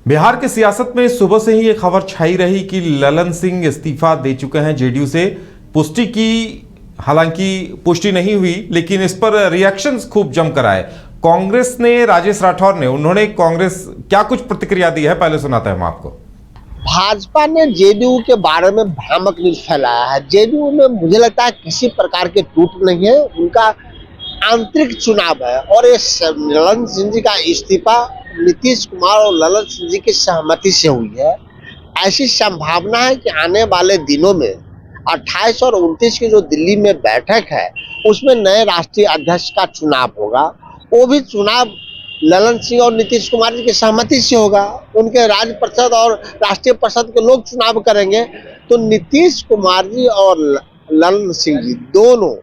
बिहार की सियासत में सुबह से ही ये खबर छाई रही कि ललन सिंह इस्तीफा दे चुके हैं जेडीयू से। पुष्टि की, हालांकि पुष्टि नहीं हुई, लेकिन इस पर रिएक्शंस खूब जमकर आए। कांग्रेस ने, राजेश राठौर ने, उन्होंने कांग्रेस क्या कुछ प्रतिक्रिया दी है, पहले सुनाते हैं हम आपको। भाजपा ने जेडीयू के बारे में भ्रामक न्यूज फैलाया है। जेडीयू में मुझे लगता है किसी प्रकार के टूट नहीं है, उनका आंतरिक चुनाव है और ये ललन सिंह जी का इस्तीफा नीतीश कुमार और ललन सिंह जी की सहमति से हुई है। ऐसी संभावना है कि आने वाले दिनों में 28 और 29 की जो दिल्ली में बैठक है उसमें नए राष्ट्रीय अध्यक्ष का चुनाव होगा। वो भी चुनाव ललन सिंह और नीतीश कुमार जी की सहमति से होगा। उनके राज्य परिषद और राष्ट्रीय परिषद के लोग चुनाव करेंगे। तो नीतीश कुमार जी और ललन सिंह जी दोनों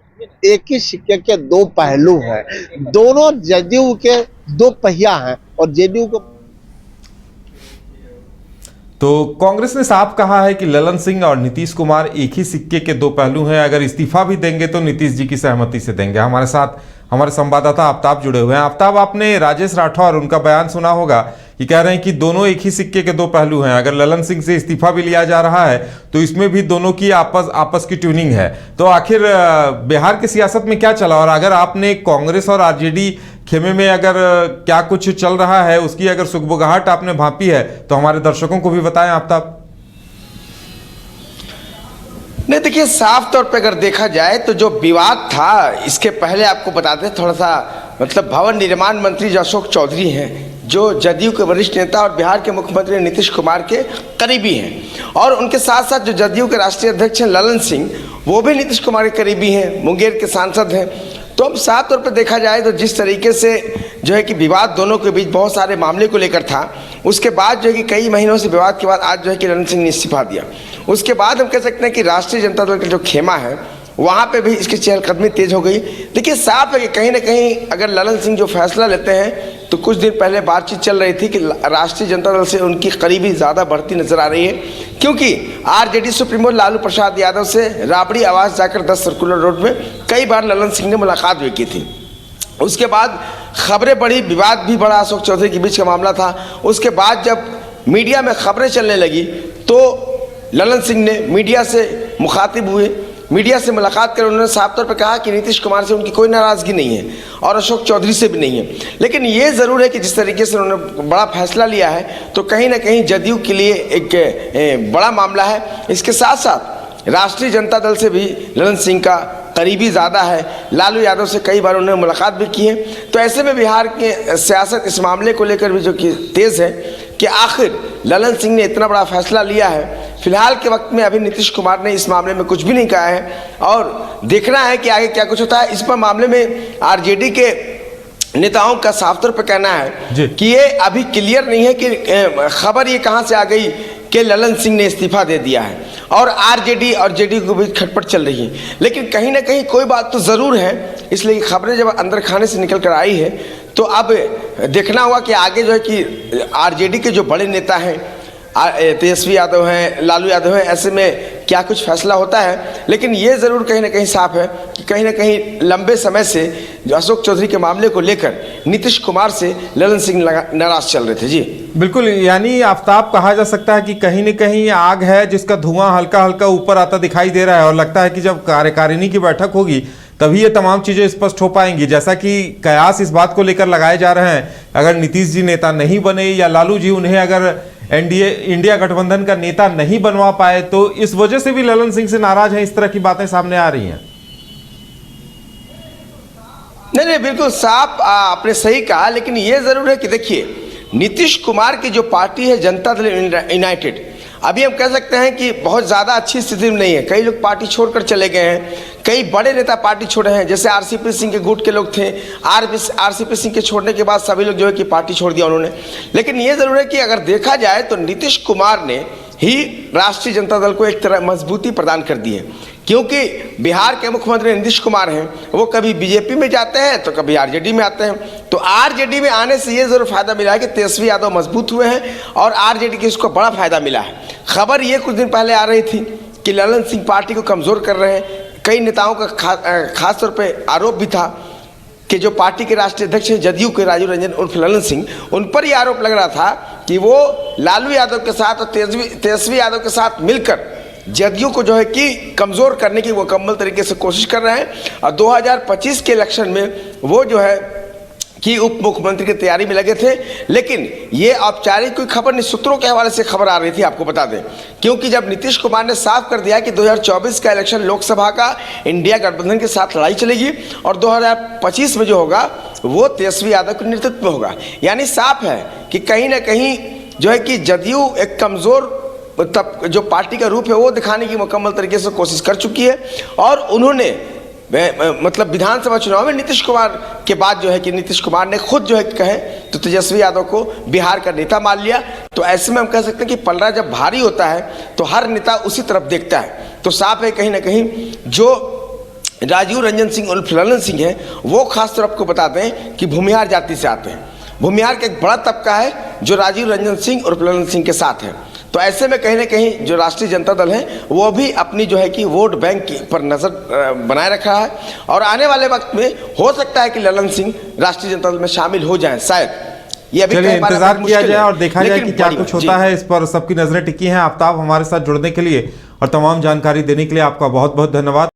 एक ही सिक्के के दो पहलू हैं। दोनों जदयू के दो पहिया हैं और जेडीयू को। तो कांग्रेस ने साफ कहा है कि ललन सिंह और नीतीश कुमार एक ही सिक्के के दो पहलू हैं। अगर इस्तीफा भी देंगे तो नीतीश जी की सहमति से देंगे। हमारे साथ हमारे संवाददाता आफ्ताब जुड़े हुए हैं। आफ्ताब, आपने राजेश राठौर, उनका बयान सुना होगा कि कह रहे हैं कि दोनों एक ही सिक्के के दो पहलू हैं। अगर ललन सिंह से इस्तीफा भी लिया जा रहा है तो इसमें भी दोनों की आपस की ट्यूनिंग है। तो आखिर बिहार की सियासत में क्या चला, और अगर आपने कांग्रेस और आरजेडी खेमे में अगर क्या कुछ चल रहा है उसकी अगर सुगबुगाहट आपने भांपी है तो हमारे दर्शकों को भी बताएं आफ्ताब। नहीं, देखिए, साफ तौर पे अगर देखा जाए तो जो विवाद था, इसके पहले आपको बता दें थोड़ा सा, मतलब भवन निर्माण मंत्री जो अशोक चौधरी हैं, जो जदयू के वरिष्ठ नेता और बिहार के मुख्यमंत्री नीतीश कुमार के करीबी हैं, और उनके साथ साथ जो जदयू के राष्ट्रीय अध्यक्ष हैं ललन सिंह, वो भी नीतीश कुमार के करीबी हैं, मुंगेर के सांसद हैं। तो अब साफ तौर पर देखा जाए तो जिस तरीके से जो है कि विवाद दोनों के बीच बहुत सारे मामले को लेकर था, उसके बाद जो है कि कई महीनों से विवाद के बाद आज जो है कि ललन सिंह ने इस्तीफा दिया। उसके बाद हम कह सकते हैं कि राष्ट्रीय जनता दल का जो खेमा है वहाँ पे भी इसकी चहलकदमी तेज हो गई। देखिए, साफ है कि कहीं ना कहीं अगर ललन सिंह जो फैसला लेते हैं, तो कुछ दिन पहले बातचीत चल रही थी कि राष्ट्रीय जनता दल से उनकी करीबी ज़्यादा बढ़ती नजर आ रही है, क्योंकि आरजेडी सुप्रीमो लालू प्रसाद यादव से राबड़ी आवास जाकर 10 सर्कुलर रोड में कई बार ललन सिंह ने मुलाकात भी की थी। उसके बाद खबरें बढ़ी, विवाद भी बढ़ा, अशोक चौधरी के बीच का मामला था। उसके बाद जब मीडिया में खबरें चलने लगी तो ललन सिंह ने मीडिया से मुखातिब हुए, मीडिया से मुलाकात कर उन्होंने साफ तौर पर कहा कि नीतीश कुमार से उनकी कोई नाराज़गी नहीं है और अशोक चौधरी से भी नहीं है। लेकिन ये ज़रूर है कि जिस तरीके से उन्होंने बड़ा फैसला लिया है तो कहीं ना कहीं जदयू के लिए एक बड़ा मामला है। इसके साथ साथ राष्ट्रीय जनता दल से भी ललन सिंह का करीबी ज़्यादा है, लालू यादव से कई बार उन्होंने मुलाकात भी की है। तो ऐसे में बिहार की सियासत इस मामले को लेकर भी जो कि तेज़ है कि आखिर ललन सिंह ने इतना बड़ा फैसला लिया है। फिलहाल के वक्त में अभी नीतीश कुमार ने इस मामले में कुछ भी नहीं कहा है और देखना है कि आगे क्या कुछ होता है। इस पर मामले में आरजेडी के नेताओं का साफ तौर पर कहना है कि ये अभी क्लियर नहीं है कि खबर ये कहाँ से आ गई कि ललन सिंह ने इस्तीफा दे दिया है और आरजेडी और जेडीयू के बीच खटपट चल रही है। लेकिन कहीं ना कहीं कोई बात तो ज़रूर है, इसलिए खबरें जब अंदर खाने से निकल कर आई है तो अब देखना होगा कि आगे जो है कि आरजेडी के जो बड़े नेता हैं, तेजस्वी यादव हैं, लालू यादव हैं, ऐसे में क्या कुछ फैसला होता है। लेकिन ये ज़रूर कहीं ना कहीं साफ है कि कहीं ना कहीं लंबे समय से जो अशोक चौधरी के मामले को लेकर नीतीश कुमार से ललन सिंह नाराज चल रहे थे। जी बिल्कुल, यानी आफ्ताब, कहा जा सकता है कि कहीं न कहीं आग है जिसका धुआं हल्का हल्का ऊपर आता दिखाई दे रहा है, और लगता है कि जब कार्यकारिणी की बैठक होगी तभी ये तमाम चीजें स्पष्ट हो पाएंगी। जैसा कि कयास इस बात को लेकर लगाए जा रहे हैं, अगर नीतीश जी नेता नहीं बने या लालू जी उन्हें अगर एनडीए इंडिया गठबंधन का नेता नहीं बनवा पाए तो इस वजह से भी ललन सिंह से नाराज हैं, इस तरह की बातें सामने आ रही हैं। नहीं, बिल्कुल साफ आपने सही कहा। लेकिन ये जरूर है कि देखिए, नीतीश कुमार की जो पार्टी है जनता दल यूनाइटेड, अभी हम कह सकते हैं कि बहुत ज़्यादा अच्छी स्थिति में नहीं है। कई लोग पार्टी छोड़कर चले गए हैं, कई बड़े नेता पार्टी छोड़े हैं, जैसे आरसीपी सिंह के गुट के लोग थे। आरसीपी सिंह के छोड़ने के बाद सभी लोग जो है कि पार्टी छोड़ दिया उन्होंने। लेकिन ये ज़रूर है कि अगर देखा जाए तो नीतीश कुमार ने ही राष्ट्रीय जनता दल को एक तरह मजबूती प्रदान कर दी है, क्योंकि बिहार के मुख्यमंत्री नीतीश कुमार हैं, वो कभी बीजेपी में जाते हैं तो कभी आरजेडी में आते हैं। तो आरजेडी में आने से ये ज़रूर फायदा मिला है कि तेजस्वी यादव मजबूत हुए हैं और आरजेडी के इसको बड़ा फायदा मिला है। खबर ये कुछ दिन पहले आ रही थी कि ललन सिंह पार्टी को कमज़ोर कर रहे हैं। कई नेताओं का खास तौर पर आरोप भी था कि जो पार्टी के राष्ट्रीय अध्यक्ष हैं जदयू के राजीव रंजन उर्फ ललन सिंह, उन पर यह आरोप लग रहा था कि वो लालू यादव के साथ और तेजस्वी यादव के साथ मिलकर जदयू को जो है कि कमज़ोर करने की मुकम्मल तरीके से कोशिश कर रहे हैं और 2025 के इलेक्शन में वो जो है कि उप मुख्यमंत्री की तैयारी में लगे थे। लेकिन ये औपचारिक कोई खबर नहीं, सूत्रों के हवाले से खबर आ रही थी, आपको बता दें, क्योंकि जब नीतीश कुमार ने साफ कर दिया कि 2024 का इलेक्शन लोकसभा का इंडिया गठबंधन के साथ लड़ाई चलेगी और 2025 में जो होगा वो तेजस्वी यादव के नेतृत्व में होगा, यानी साफ है कि कहीं ना कहीं जो है कि जदयू एक कमज़ोर तब जो पार्टी का रूप है वो दिखाने की मुकम्मल तरीके से कोशिश कर चुकी है। और उन्होंने मतलब विधानसभा चुनाव में नीतीश कुमार के बाद जो है कि नीतीश कुमार ने खुद जो है कहे तो तेजस्वी यादव को बिहार का नेता मान लिया। तो ऐसे में हम कह सकते हैं कि पलड़ा जब भारी होता है तो हर नेता उसी तरफ देखता है। तो साफ है कहीं ना कहीं जो राजीव रंजन सिंह उर्फ ललन सिंह है वो खासतौर आपको बता दें कि भूमिहार जाति से आते हैं। भूमिहार का एक बड़ा तबका है जो राजीव रंजन सिंह उर्फ ललन सिंह के साथ है। तो ऐसे में कहीं ना कहीं जो राष्ट्रीय जनता दल है वो भी अपनी जो है कि वोट बैंक पर नज़र बनाए रखा है और आने वाले वक्त में हो सकता है कि ललन सिंह राष्ट्रीय जनता दल में शामिल हो जाएं, शायद। ये अभी चलिए इंतजार किया जाए और देखा जाए कि क्या कुछ होता है। इस पर सबकी नजरें टिकी हैं। आफ्ताब, हमारे साथ जुड़ने के लिए और तमाम जानकारी देने के लिए आपका बहुत बहुत धन्यवाद।